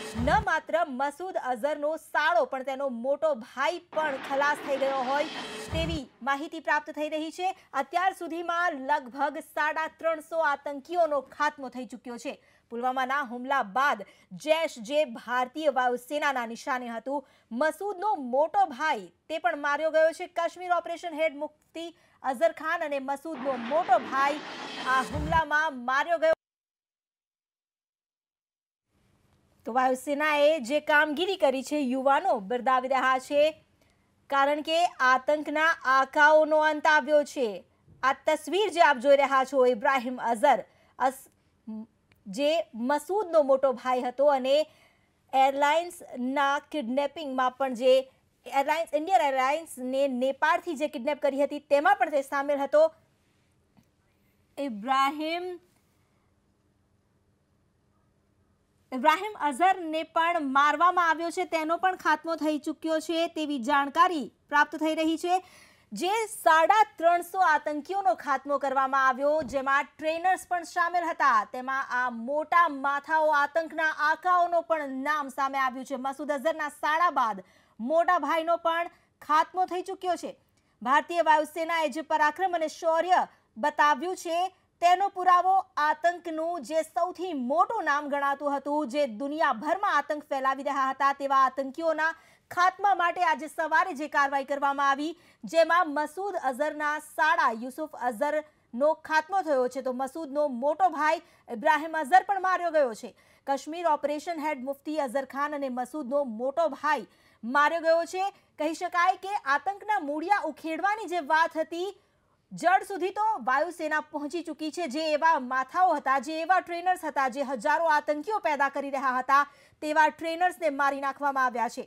ન માત્ર મસૂદ અઝહરનો સાળો પણ તેનો મોટો ભાઈ પણ ખલાસ થઈ ગયો હોય તેવી માહિતી પ્રાપ્ત થઈ રહી છે। અત્યાર સુધીમાં લગભગ 350 આતંકીઓનો ખાત્મો થઈ ચૂક્યો છે। પુલવામાના હુમલા બાદ જૈશ જે ભારતીય વાયુસેનાના નિશાને હતું, મસૂદનો મોટો ભાઈ તે પણ માર્યો ગયો છે। કાશ્મીર ઓપરેશન હેડ મુફ્તી અઝહર ખાન અને મસૂદનો મોટો ભાઈ આ હુમલામાં માર્યો ગયો। તો વાયુસેનાએ જે કામગીરી કરી છે યુવાનો બિરદાવી રહ્યા છે, કારણ કે આતંકના આકાઓનો અંત આવ્યો છે। આ તસવીર જે આપ જોઈ રહ્યા છો, ઇબ્રાહિમ અઝહર જે મસૂદનો મોટો ભાઈ હતો અને એરલાઇન્સના કિડનેપિંગમાં પણ જે ઇન્ડિયન એરલાઇન્સને નેપાળથી જે કિડનેપ કરી હતી તેમાં પણ તે સામેલ હતો। ઇબ્રાહિમ અઝહરને પણ મારવામાં આવ્યો છે, તેનો પણ ખાત્મો થઈ ચૂક્યો છે તેવી જાણકારી પ્રાપ્ત થઈ રહી છે। જે 350 આતંકીઓનો ખાત્મો કરવામાં આવ્યો, જેમાં ટ્રેનર્સ પણ સામેલ હતા, તેમાં આ મોટા માથાઓ આતંકના આકાઓનો પણ નામ સામે આવ્યું છે। મસૂદ અઝહરના સાળા બાદ મોટા ભાઈનો પણ ખાત્મો થઈ ચૂક્યો છે। ભારતીય વાયુસેનાએ જે પરાક્રમ અને શૌર્ય બતાવ્યું છે તેનો પુરાવો આતંકનું જે સૌથી મોટું નામ ગણાતું હતું, જે દુનિયાભરમાં આતંક ફેલાવી રહ્યા હતા, તેવા આતંકીઓના ખાત્મા માટે આજે સવારે જે કાર્યવાહી કરવામાં આવી, જેમાં મસૂદ અઝહરના સાળા યુસુફ અઝહરનો ખાત્મો થયો છે, તો મસૂદનો મોટો ભાઈ ઇબ્રાહિમ અઝહર પણ માર્યો ગયો છે। કાશ્મીર ઓપરેશન હેડ મુફ્તી અઝહર ખાન અને મસૂદનો મોટો ભાઈ માર્યો ગયો છે। કહી શકાય કે આતંકના મૂળિયા ઉખેડવાની જે વાત હતી, જડ સુધી તો વાયુસેના પહોંચી ચૂકી છે। જે એવા માથાઓ હતા, જે એવા ટ્રેનર્સ હતા, જે હજારો આતંકીઓ પેદા કરી રહ્યા હતા, તેવા ટ્રેનર્સને મારી નાખવામાં આવ્યા છે।